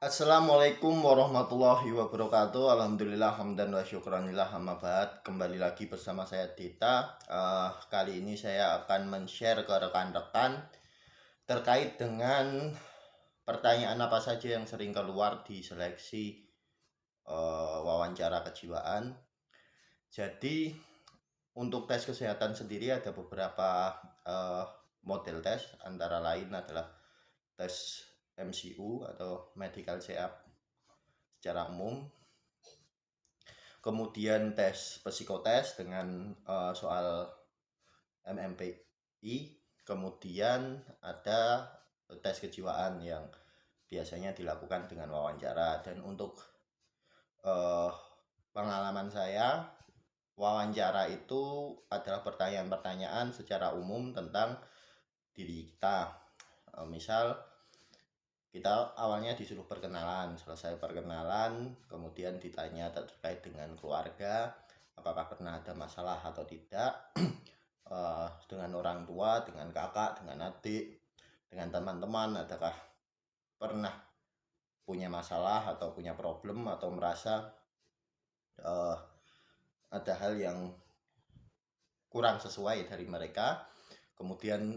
Assalamualaikum warahmatullahi wabarakatuh. Alhamdulillah hamdan wa syukranillah amma ba'd. Kembali lagi bersama saya Dita. Kali ini saya akan men-share ke rekan-rekan terkait dengan pertanyaan apa saja yang sering keluar di seleksi wawancara kejiwaan. Jadi untuk tes kesehatan sendiri ada beberapa uh, model tes, antara lain adalah tes MCU atau medical check-up secara umum, kemudian tes psikotes dengan soal MMPI, kemudian ada tes kejiwaan yang biasanya dilakukan dengan wawancara. Dan untuk uh, pengalaman saya, wawancara itu adalah pertanyaan-pertanyaan secara umum tentang diri kita. Misal kita awalnya disuruh perkenalan, selesai perkenalan kemudian ditanya terkait dengan keluarga, apakah pernah ada masalah atau tidak, dengan orang tua, dengan kakak, dengan adik, dengan teman-teman, adakah pernah punya masalah atau punya problem atau merasa uh, ada hal yang kurang sesuai dari mereka. Kemudian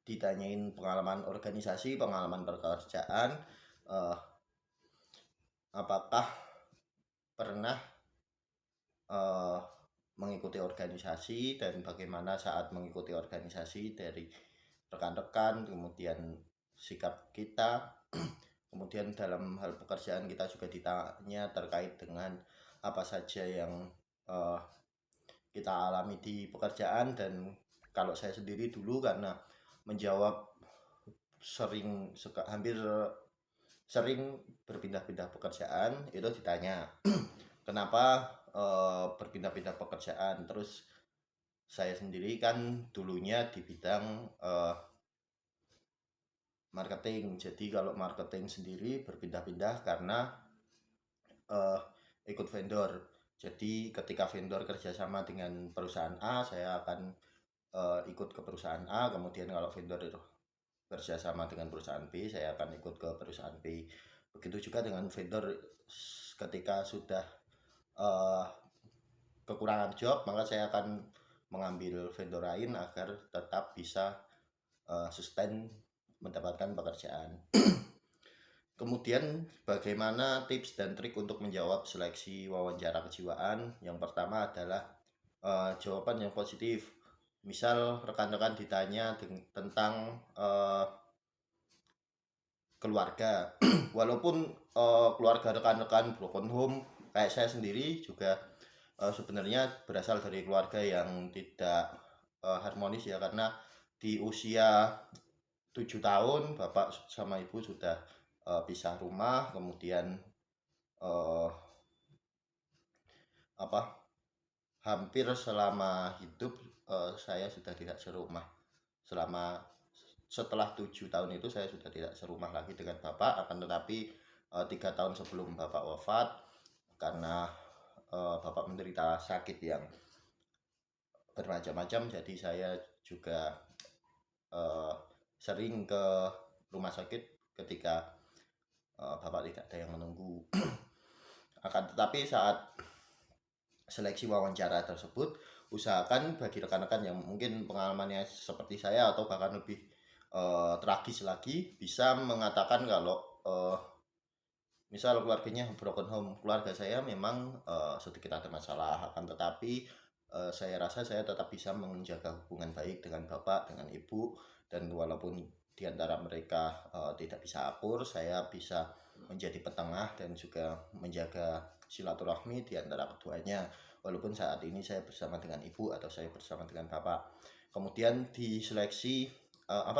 ditanyain pengalaman organisasi, pengalaman pekerjaan, uh, apakah pernah uh, mengikuti organisasi dan bagaimana saat mengikuti organisasi dari rekan-rekan, kemudian sikap kita. Kemudian dalam hal pekerjaan kita juga ditanya terkait dengan apa saja yang uh, kita alami di pekerjaan. Dan kalau saya sendiri dulu karena menjawab hampir sering berpindah-pindah pekerjaan, itu ditanya kenapa berpindah-pindah pekerjaan. Terus saya sendiri kan dulunya di bidang marketing. Jadi kalau marketing sendiri berpindah-pindah karena uh, ikut vendor. Jadi ketika vendor kerjasama dengan perusahaan A, saya akan ikut ke perusahaan A. Kemudian kalau vendor itu kerjasama dengan perusahaan B, saya akan ikut ke perusahaan B. Begitu juga dengan vendor, ketika sudah uh, kekurangan job, maka saya akan mengambil vendor lain agar tetap bisa sustain mendapatkan pekerjaan. Kemudian bagaimana tips dan trik untuk menjawab seleksi wawancara kejiwaan? Yang pertama adalah jawaban yang positif. Misal rekan-rekan ditanya tentang keluarga, walaupun keluarga rekan-rekan broken home kayak saya sendiri juga sebenarnya berasal dari keluarga yang tidak harmonis ya, karena di usia 7 tahun bapak sama ibu sudah pisah rumah. Kemudian uh, apa hampir selama hidup saya sudah tidak serumah. Setelah 7 tahun itu saya sudah tidak serumah lagi dengan bapak. Akan tetapi 3 tahun sebelum bapak wafat, karena bapak menderita sakit yang bermacam-macam, jadi saya juga uh, sering ke rumah sakit ketika bapak tidak ada yang menunggu. Akan tetapi saat seleksi wawancara tersebut, usahakan bagi rekan-rekan yang mungkin pengalamannya seperti saya atau bahkan lebih tragis lagi, bisa mengatakan kalau misal keluarganya broken home. Keluarga saya memang sedikit ada masalah, akan tetapi saya rasa saya tetap bisa menjaga hubungan baik dengan bapak, dengan ibu. Dan walaupun diantara mereka tidak bisa akur, saya bisa menjadi petengah dan juga menjaga silaturahmi di antara keduanya, walaupun saat ini saya bersama dengan ibu atau saya bersama dengan bapak. Kemudian di seleksi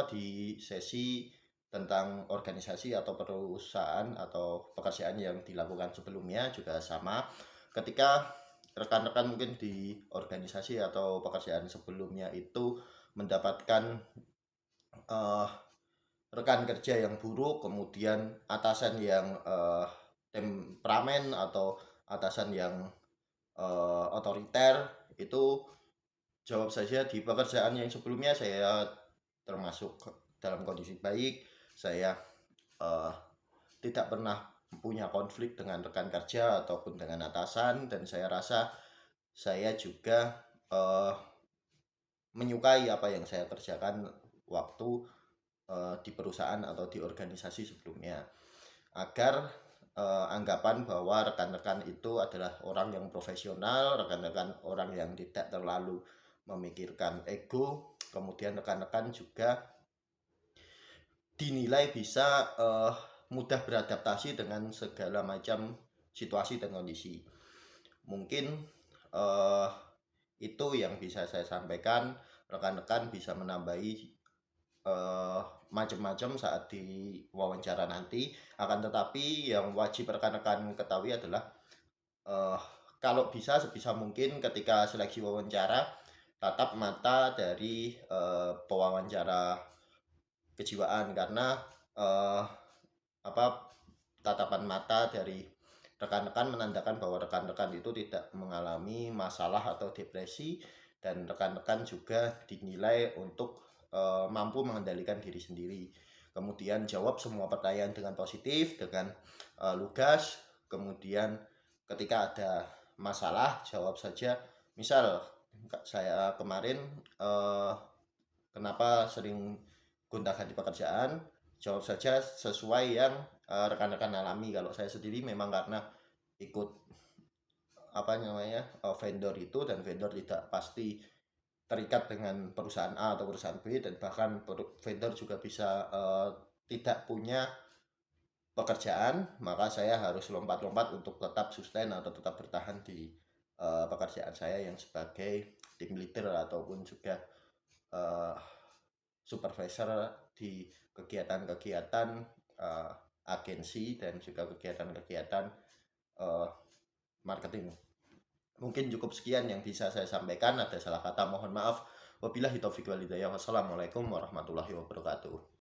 di sesi tentang organisasi atau perusahaan atau pekerjaan yang dilakukan sebelumnya juga sama. Ketika rekan-rekan mungkin di organisasi atau pekerjaan sebelumnya itu mendapatkan uh, rekan kerja yang buruk, kemudian atasan yang temperamen atau atasan yang otoriter, itu jawab saja di pekerjaan yang sebelumnya saya termasuk dalam kondisi baik. Saya uh, tidak pernah punya konflik dengan rekan kerja ataupun dengan atasan, dan saya rasa saya juga menyukai apa yang saya kerjakan waktu di perusahaan atau di organisasi sebelumnya, agar anggapan bahwa rekan-rekan itu adalah orang yang profesional, rekan-rekan orang yang tidak terlalu memikirkan ego, kemudian rekan-rekan juga dinilai bisa mudah beradaptasi dengan segala macam situasi dan kondisi. Mungkin uh, itu yang bisa saya sampaikan. Rekan-rekan bisa menambahi macam-macam saat di wawancara nanti. Akan tetapi yang wajib rekan-rekan ketahui adalah uh, kalau bisa sebisa mungkin ketika seleksi wawancara, tatap mata dari pewawancara kejiwaan, karena uh, apa tatapan mata dari rekan-rekan menandakan bahwa rekan-rekan itu tidak mengalami masalah atau depresi, dan rekan-rekan juga dinilai untuk mampu mengendalikan diri sendiri. Kemudian jawab semua pertanyaan dengan positif, dengan lugas. Kemudian ketika ada masalah jawab saja. Misal saya kemarin kenapa sering gonta-ganti pekerjaan, jawab saja sesuai yang rekan-rekan alami. Kalau saya sendiri memang karena ikut apa namanya vendor itu, dan vendor tidak pasti terikat dengan perusahaan A atau perusahaan B, dan bahkan vendor juga bisa tidak punya pekerjaan, maka saya harus lompat-lompat untuk tetap sustain atau tetap bertahan di pekerjaan saya yang sebagai team leader ataupun juga uh, supervisor di kegiatan-kegiatan uh, agensi dan juga kegiatan-kegiatan uh, marketing. Mungkin cukup sekian yang bisa saya sampaikan. Ada salah kata mohon maaf. Wabillahi taufiq wal hidayah. Wassalamualaikum warahmatullahi wabarakatuh.